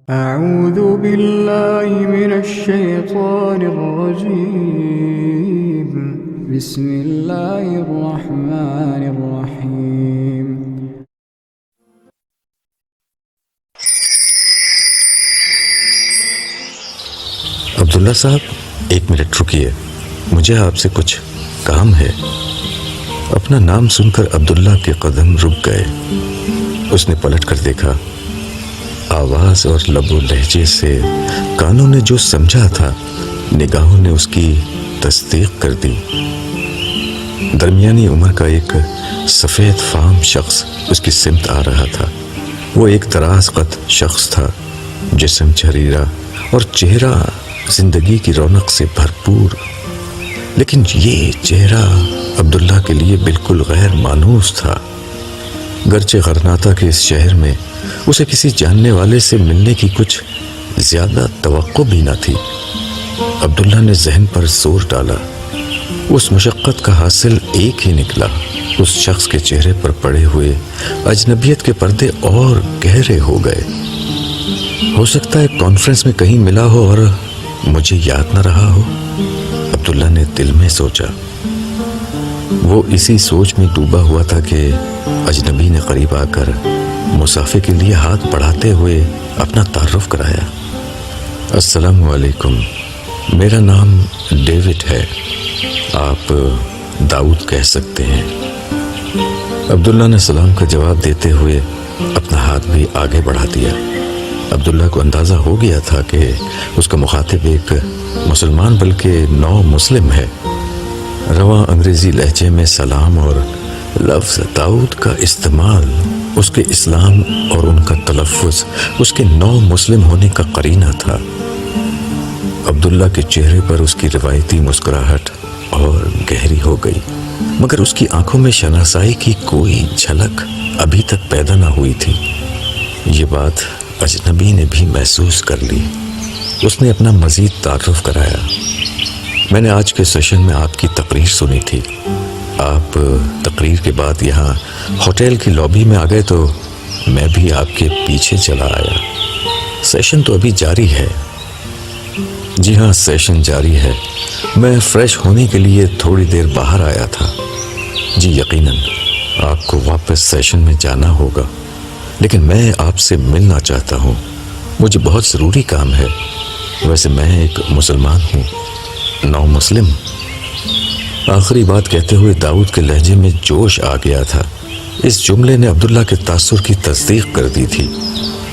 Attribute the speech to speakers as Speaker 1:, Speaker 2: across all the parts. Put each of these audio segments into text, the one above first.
Speaker 1: أعوذ بالله من الشيطان الرجيم بسم الله الرحمن الرحيم
Speaker 2: عبداللہ صاحب، 1 منٹ رکیے، مجھے آپ سے کچھ کام ہے۔ اپنا نام سن کر عبداللہ کے قدم رک گئے۔ اس نے پلٹ کر دیکھا۔ آواز اور لب و لہجے سے کانوں نے جو سمجھا تھا، نگاہوں نے اس کی تصدیق کر دی۔ درمیانی عمر کا ایک سفید فام شخص اس کی سمت آ رہا تھا۔ وہ ایک دراز قد شخص تھا، جسم جھریرا اور چہرہ زندگی کی رونق سے بھرپور، لیکن یہ چہرہ عبداللہ کے لیے بالکل غیر مانوس تھا۔ گرچہ غرناطہ کے اس شہر میں اسے کسی جاننے والے سے ملنے کی کچھ زیادہ توقع بھی نہ تھی۔ عبداللہ نے ذہن پر زور ڈالا۔ اس مشقت کا حاصل ایک ہی نکلا۔ اس شخص کے چہرے پر پڑے ہوئے اجنبیت کے پردے اور گہرے ہو گئے۔ ہو سکتا ہے کانفرنس میں کہیں ملا ہو اور مجھے یاد نہ رہا ہو، عبداللہ نے دل میں سوچا۔ وہ اسی سوچ میں ڈوبا ہوا تھا کہ اجنبی نے قریب آ کر مسافے کے لیے ہاتھ بڑھاتے ہوئے اپنا تعارف کرایا۔ السلام علیکم، میرا نام ڈیوڈ ہے، آپ داؤد کہہ سکتے ہیں۔ عبداللہ نے سلام کا جواب دیتے ہوئے اپنا ہاتھ بھی آگے بڑھا دیا۔ عبداللہ کو اندازہ ہو گیا تھا کہ اس کا مخاطب ایک مسلمان بلکہ نو مسلم ہے۔ رواں انگریزی لہجے میں سلام اور لفظ داؤد کا استعمال اس کے اسلام اور ان کا تلفظ اس کے نو مسلم ہونے کا قرینہ تھا۔ عبداللہ کے چہرے پر اس کی روایتی مسکراہٹ اور گہری ہو گئی، مگر اس کی آنکھوں میں شناسائی کی کوئی جھلک ابھی تک پیدا نہ ہوئی تھی۔ یہ بات اجنبی نے بھی محسوس کر لی۔ اس نے اپنا مزید تعارف کرایا۔ میں نے آج کے سیشن میں آپ کی تقریر سنی تھی۔ آپ تقریر کے بعد یہاں ہوٹل کی لابی میں آ گئے تو میں بھی آپ کے پیچھے چلا آیا۔ سیشن تو ابھی جاری ہے۔ جی ہاں، سیشن جاری ہے۔ میں فریش ہونے کے لیے تھوڑی دیر باہر آیا تھا۔ جی یقیناً آپ کو واپس سیشن میں جانا ہوگا، لیکن میں آپ سے ملنا چاہتا ہوں، مجھے بہت ضروری کام ہے۔ ویسے میں ایک مسلمان ہوں، نو مسلم۔ آخری بات کہتے ہوئے داؤد کے لہجے میں جوش آ گیا تھا۔ اس جملے نے عبداللہ کے تاثر کی تصدیق کر دی تھی۔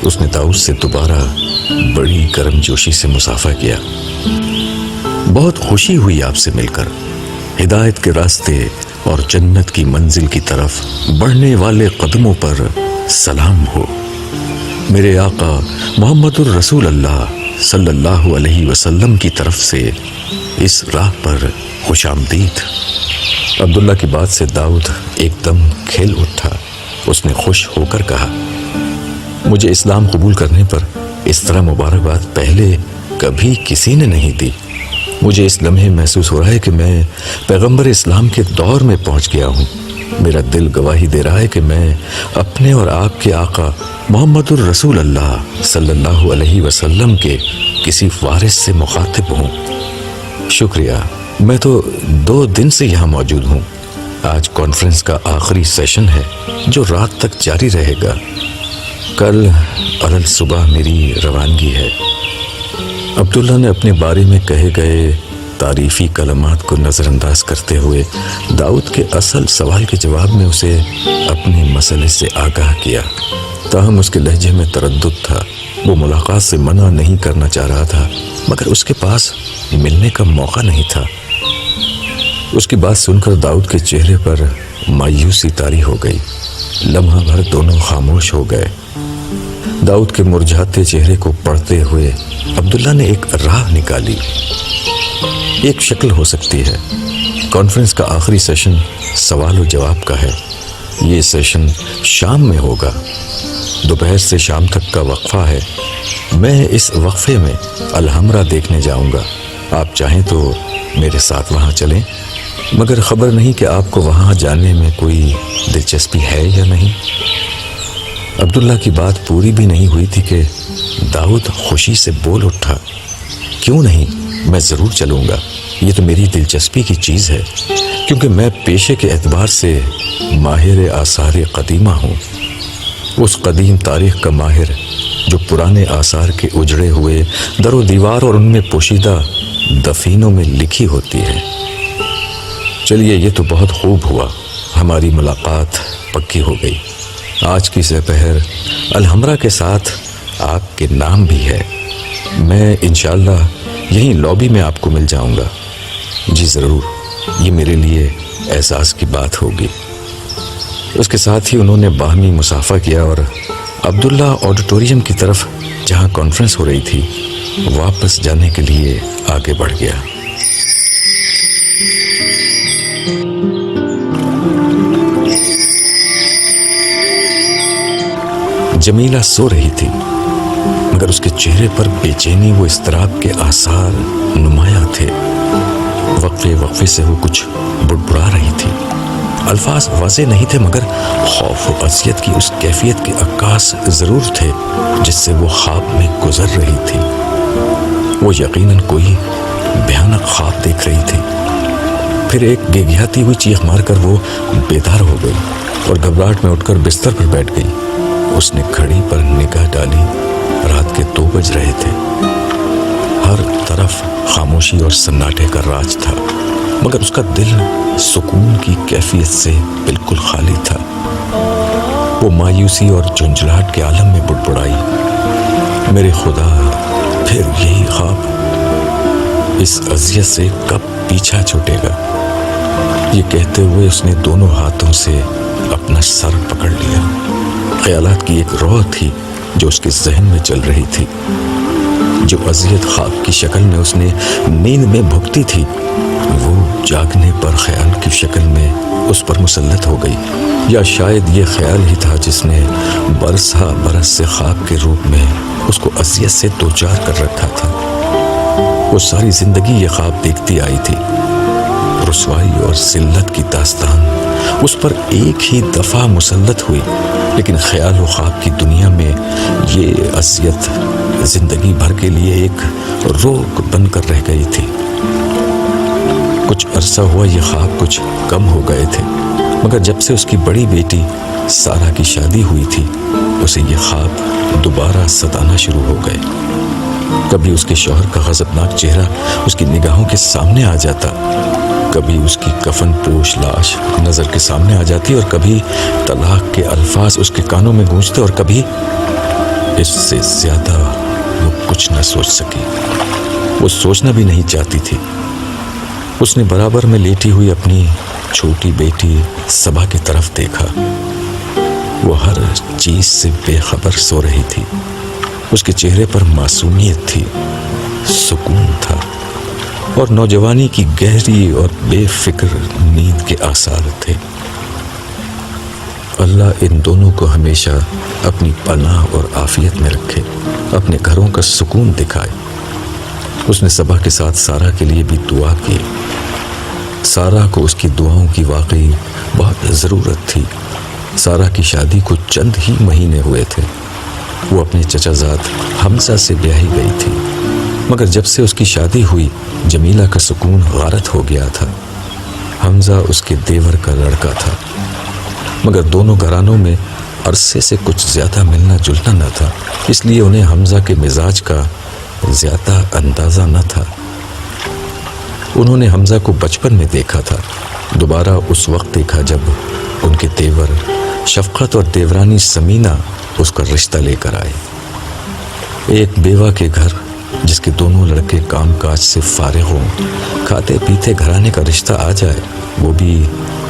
Speaker 2: اس نے داؤد سے دوبارہ بڑی گرم جوشی سے مصافحہ کیا۔ بہت خوشی ہوئی آپ سے مل کر۔ ہدایت کے راستے اور جنت کی منزل کی طرف بڑھنے والے قدموں پر سلام ہو۔ میرے آقا محمد الرسول اللہ صلی اللہ علیہ وسلم کی طرف سے اس راہ پر خوش آمدید۔ عبداللہ کی بات سے داؤد ایک دم کھل اٹھا۔ اس نے خوش ہو کر کہا، مجھے اسلام قبول کرنے پر اس طرح مبارکباد پہلے کبھی کسی نے نہیں دی۔ مجھے اس لمحے محسوس ہو رہا ہے کہ میں پیغمبر اسلام کے دور میں پہنچ گیا ہوں۔ میرا دل گواہی دے رہا ہے کہ میں اپنے اور آپ کے آقا محمد الرسول اللہ صلی اللہ علیہ وسلم کے کسی وارث سے مخاطب ہوں۔ شکریہ، میں تو 2 دن سے یہاں موجود ہوں۔ آج کانفرنس کا آخری سیشن ہے جو رات تک جاری رہے گا۔ کل عدل صبح میری روانگی ہے۔ عبداللہ نے اپنے بارے میں کہے گئے تعریفی کلمات کو نظر انداز کرتے ہوئے داؤد کے اصل سوال کے جواب میں اسے اپنے مسئلے سے آگاہ کیا۔ تاہم اس کے لہجے میں تردد تھا۔ وہ ملاقات سے منع نہیں کرنا چاہ رہا تھا، مگر اس کے پاس ملنے کا موقع نہیں تھا۔ اس کی بات سن کر داؤد کے چہرے پر مایوسی طاری ہو گئی۔ لمحہ بھر دونوں خاموش ہو گئے۔ داؤد کے مرجھاتے چہرے کو پڑھتے ہوئے عبداللہ نے ایک راہ نکالی۔ ایک شکل ہو سکتی ہے۔ کانفرنس کا آخری سیشن سوال و جواب کا ہے۔ یہ سیشن شام میں ہوگا۔ دوپہر سے شام تک کا وقفہ ہے۔ میں اس وقفے میں الحمرا دیکھنے جاؤں گا۔ آپ چاہیں تو میرے ساتھ وہاں چلیں، مگر خبر نہیں کہ آپ کو وہاں جانے میں کوئی دلچسپی ہے یا نہیں۔ عبداللہ کی بات پوری بھی نہیں ہوئی تھی کہ داؤد خوشی سے بول اٹھا، کیوں نہیں، میں ضرور چلوں گا، یہ تو میری دلچسپی کی چیز ہے، کیونکہ میں پیشے کے اعتبار سے ماہر آثار قدیمہ ہوں، اس قدیم تاریخ کا ماہر جو پرانے آثار کے اجڑے ہوئے در و دیوار اور ان میں پوشیدہ دفینوں میں لکھی ہوتی ہے۔ چلیے، یہ تو بہت خوب ہوا، ہماری ملاقات پکی ہو گئی۔ آج کی سپہر الحمرا کے ساتھ آپ کے نام بھی ہے، میں انشاءاللہ یہیں لابی میں آپ کو مل جاؤں گا۔ جی ضرور، یہ میرے لیے احساس کی بات ہوگی۔ اس کے ساتھ ہی انہوں نے باہمی مصافحہ کیا اور عبداللہ آڈیٹوریم کی طرف، جہاں کانفرنس ہو رہی تھی، واپس جانے کے لیے آگے بڑھ گیا۔ جمیلہ سو رہی تھی، مگر اس کے چہرے پر بے چینی و اضطراب کے آثار نمایاں تھے۔ وقفے وقفے سے وہ کچھ بڑبڑا رہی تھی، الفاظ واضح نہیں تھے، مگر خوف و اذیت کی اس کیفیت کے عکاس ضرور تھے جس سے وہ خواب میں گزر رہی تھی۔ وہ یقیناً کوئی بھیانک خواب دیکھ رہی تھی۔ پھر ایک گھگھیاتی ہوئی چیخ مار کر وہ بیدار ہو گئی اور گھبراہٹ میں اٹھ کر بستر پر بیٹھ گئی۔ اس نے گھڑی پر نگاہ ڈالی، رات کے 2 بج رہے تھے۔ ہر طرف خاموشی اور سناٹے کا راج تھا، مگر اس کا دل سکون کی کیفیت سے بالکل خالی تھا۔ وہ مایوسی اور جھنجھلاہٹ کے عالم میں بڑبڑائی، میرے خدا، پھر یہی خواب، اس اذیت سے کب پیچھا چھوٹے گا؟ یہ کہتے ہوئے اس نے دونوں ہاتھوں سے اپنا سر پکڑ لیا۔ خیالات کی ایک روح تھی جو اس کے ذہن میں چل رہی تھی۔ جو اذیت خواب کی شکل میں اس نے نیند میں بھگتی تھی، وہ جاگنے پر خیال کی شکل میں اس پر مسلط ہو گئی، یا شاید یہ خیال ہی تھا جس نے برس ہا برس سے خواب کے روپ میں اس کو اذیت سے دوچار کر رکھا تھا۔ وہ ساری زندگی یہ خواب دیکھتی آئی تھی۔ رسوائی اور ذلت کی داستان اس پر ایک ہی دفعہ مسلط ہوئی، لیکن خیال و خواب کی دنیا میں یہ اذیت زندگی بھر کے لیے ایک روک بن کر رہ گئی تھی۔ کچھ عرصہ ہوا یہ خواب کچھ کم ہو گئے تھے، مگر جب سے اس کی بڑی بیٹی سارہ کی شادی ہوئی تھی، اسے یہ خواب دوبارہ ستانا شروع ہو گئے۔ کبھی اس کے شوہر کا غضبناک چہرہ اس کی نگاہوں کے سامنے آ جاتا، کبھی اس کی کفن پوش لاش نظر کے سامنے آ جاتی، اور کبھی طلاق کے الفاظ اس کے کانوں میں گونجتے، اور کبھی اس سے زیادہ وہ کچھ نہ سوچ سکی۔ وہ سوچنا بھی نہیں چاہتی تھی۔ اس نے برابر میں لیٹی ہوئی اپنی چھوٹی بیٹی صبا کی طرف دیکھا۔ وہ ہر چیز سے بے خبر سو رہی تھی۔ اس کے چہرے پر معصومیت تھی، سکون تھا، اور نوجوانی کی گہری اور بے فکر نیند کے آثار تھے۔ اللہ ان دونوں کو ہمیشہ اپنی پناہ اور عافیت میں رکھے، اپنے گھروں کا سکون دکھائے۔ اس نے صبا کے ساتھ سارہ کے لیے بھی دعا کی۔ سارہ کو اس کی دعاؤں کی واقعی بہت ضرورت تھی۔ سارہ کی شادی کو چند ہی مہینے ہوئے تھے۔ وہ اپنے چچا زاد حمزہ سے بیاہی گئی تھی، مگر جب سے اس کی شادی ہوئی، جمیلہ کا سکون غارت ہو گیا تھا۔ حمزہ اس کے دیور کا لڑکا تھا، مگر دونوں گھرانوں میں عرصے سے کچھ زیادہ ملنا جلنا نہ تھا، اس لیے انہیں حمزہ کے مزاج کا زیادہ اندازہ نہ تھا۔ انہوں نے حمزہ کو بچپن میں دیکھا تھا، دوبارہ اس وقت دیکھا جب ان کے دیور شفقت اور دیورانی سمینہ اس کا رشتہ لے کر آئے۔ ایک بیوہ کے گھر جس کے دونوں لڑکے کام کاج سے فارغ ہوں، کھاتے پیتے گھرانے کا رشتہ آ جائے، وہ بھی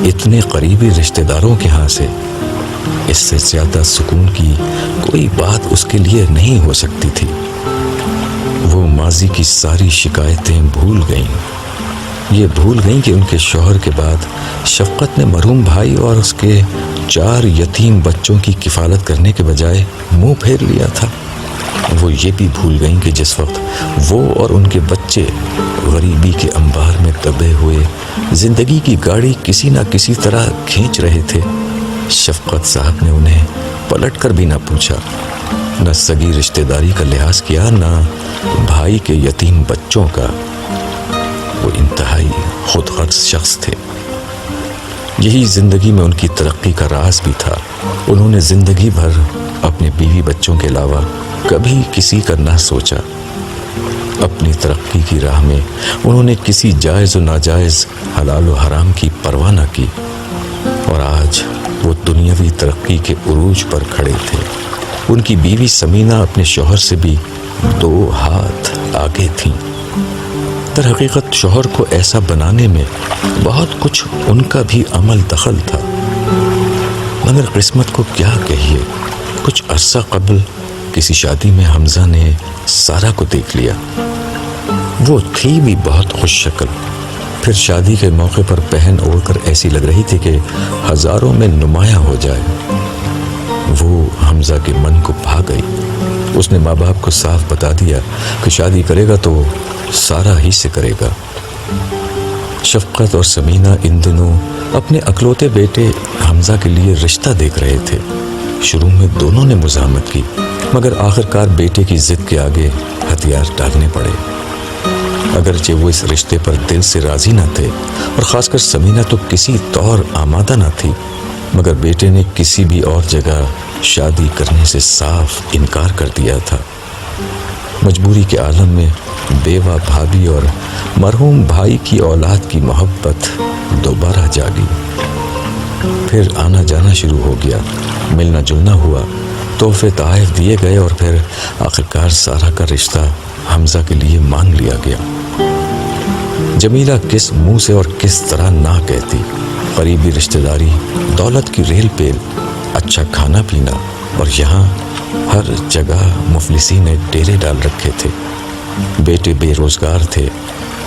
Speaker 2: اتنے قریبی رشتہ داروں کے ہاں سے، اس سے زیادہ سکون کی کوئی بات اس کے لیے نہیں ہو سکتی تھی۔ وہ ماضی کی ساری شکایتیں بھول گئیں۔ یہ بھول گئیں کہ ان کے شوہر کے بعد شفقت نے مرحوم بھائی اور اس کے 4 یتیم بچوں کی کفالت کرنے کے بجائے منہ پھیر لیا تھا۔ وہ یہ بھی بھول گئیں کہ جس وقت وہ اور ان کے بچے غریبی کے انبار میں دبے ہوئے زندگی کی گاڑی کسی نہ کسی طرح کھینچ رہے تھے، شفقت صاحب نے انہیں پلٹ کر بھی نہ پوچھا، نہ سگی رشتہ داری کا لحاظ کیا، نہ بھائی کے یتیم بچوں کا۔ وہ انتہائی خود غرض شخص تھے۔ یہی زندگی میں ان کی ترقی کا راز بھی تھا۔ انہوں نے زندگی بھر اپنے بیوی بچوں کے علاوہ کبھی کسی کا نہ سوچا۔ اپنی ترقی کی راہ میں انہوں نے کسی جائز و ناجائز، حلال و حرام کی پرواہ نہ کی، اور آج وہ دنیاوی ترقی کے عروج پر کھڑے تھے۔ ان کی بیوی سمینہ اپنے شوہر سے بھی 2 ہاتھ آگے تھیں۔ در حقیقت شوہر کو ایسا بنانے میں بہت کچھ ان کا بھی عمل دخل تھا، مگر قسمت کو کیا کہیے، کچھ عرصہ قبل کسی شادی میں حمزہ نے سارہ کو دیکھ لیا۔ وہ تھی بھی بہت خوش شکل، پھر شادی کے موقع پر پہن اوڑھ کر ایسی لگ رہی تھی کہ ہزاروں میں نمایاں ہو جائے۔ وہ حمزہ کے من کو بھا گئی۔ اس نے ماں باپ کو صاف بتا دیا کہ شادی کرے گا تو سارہ ہی سے کرے گا۔ شفقت اور سمینہ ان دنوں اپنے اکلوتے بیٹے حمزہ کے لیے رشتہ دیکھ رہے تھے۔ شروع میں دونوں نے مزاحمت کی، مگر آخرکار بیٹے کی ضد کے آگے ہتھیار ڈالنے پڑے۔ اگرچہ وہ اس رشتے پر دل سے راضی نہ تھے، اور خاص کر سمینہ تو کسی طور آمادہ نہ تھی، مگر بیٹے نے کسی بھی اور جگہ شادی کرنے سے صاف انکار کر دیا تھا۔ مجبوری کے عالم میں بیوہ بھابھی اور مرحوم بھائی کی اولاد کی محبت دوبارہ جاگی۔ پھر آنا جانا شروع ہو گیا، ملنا جلنا ہوا، تحفے تحائف دیے گئے، اور پھر آخرکار سارہ کا رشتہ حمزہ کے لیے مانگ لیا گیا۔ جمیلہ کس منہ سے اور کس طرح نہ کہتی۔ قریبی رشتہ داری، دولت کی ریل پیل، اچھا کھانا پینا، اور یہاں ہر جگہ مفلسی نے ڈیرے ڈال رکھے تھے۔ بیٹے بے روزگار تھے،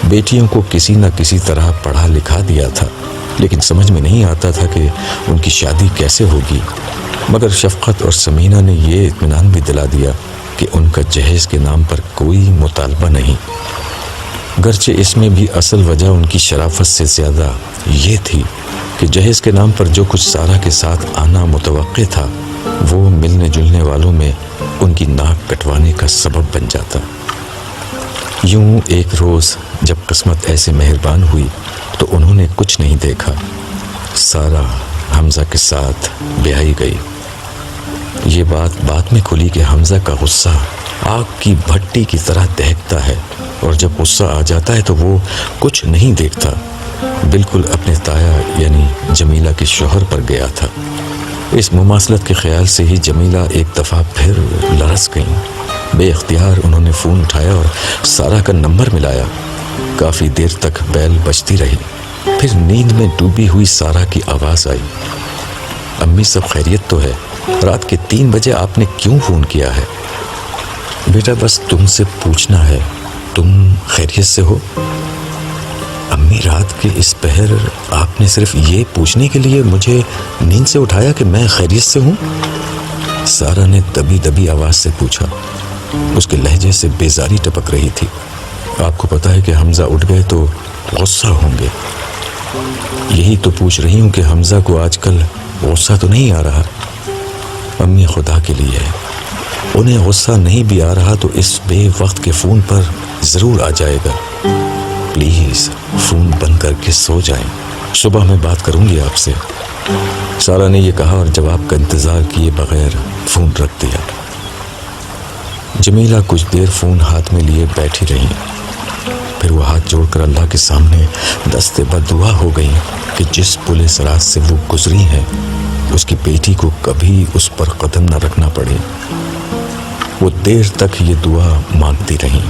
Speaker 2: بیٹیوں کو کسی نہ کسی طرح پڑھا لکھا دیا تھا، لیکن سمجھ میں نہیں آتا تھا کہ ان کی شادی کیسے ہوگی۔ مگر شفقت اور سمینہ نے یہ اطمینان بھی دلا دیا کہ ان کا جہیز کے نام پر کوئی مطالبہ نہیں۔ گرچہ اس میں بھی اصل وجہ ان کی شرافت سے زیادہ یہ تھی کہ جہیز کے نام پر جو کچھ سارہ کے ساتھ آنا متوقع تھا، وہ ملنے جلنے والوں میں ان کی ناک کٹوانے کا سبب بن جاتا۔ یوں ایک روز جب قسمت ایسے مہربان ہوئی تو انہوں نے کچھ نہیں دیکھا۔ سارہ حمزہ کے ساتھ بیائی گئی۔ یہ بات بعد میں کھلی کہ حمزہ کا غصہ آگ کی بھٹی کی طرح دہکتا ہے، اور جب غصہ آ جاتا ہے تو وہ کچھ نہیں دیکھتا، بالکل اپنے تایا یعنی جمیلہ کے شوہر پر گیا تھا۔ اس مماثلت کے خیال سے ہی جمیلہ ایک دفعہ پھر لرز گئیں۔ بے اختیار انہوں نے فون اٹھایا اور سارہ کا نمبر ملایا۔ کافی دیر تک بیل بجتی رہی، پھر نیند میں ڈوبی ہوئی سارہ کی آواز آئی، امی سب خیریت تو ہے؟ رات کے 3 بجے آپ نے کیوں فون کیا ہے؟ بیٹا بس تم سے پوچھنا ہے، تم خیریت سے ہو؟ امی رات کے اس پہر آپ نے صرف یہ پوچھنے کے لیے مجھے نیند سے اٹھایا کہ میں خیریت سے ہوں؟ سارہ نے دبی دبی آواز سے پوچھا۔ اس کے لہجے سے بیزاری ٹپک رہی تھی۔ آپ کو پتا ہے کہ حمزہ اٹھ گئے تو غصہ ہوں گے۔ یہی تو پوچھ رہی ہوں کہ حمزہ کو آج کل غصہ تو نہیں آ رہا؟ امی خدا کے لیے انہیں غصہ نہیں بھی آ رہا تو اس بے وقت کے فون پر ضرور آ جائے گا۔ پلیز فون بند کر کے سو جائیں، صبح میں بات کروں گی آپ سے۔ سارہ نے یہ کہا اور جواب کا انتظار کیے بغیر فون رکھ دیا۔ جمیلہ کچھ دیر فون ہاتھ میں لیے بیٹھی رہی، پھر وہ ہاتھ جوڑ کر اللہ کے سامنے دست بدعا ہو گئی کہ جس پل صراط سے وہ گزری ہیں اس کی بیٹی کو کبھی اس پر قدم نہ رکھنا پڑے۔ وہ دیر تک یہ دعا مانگتی رہیں۔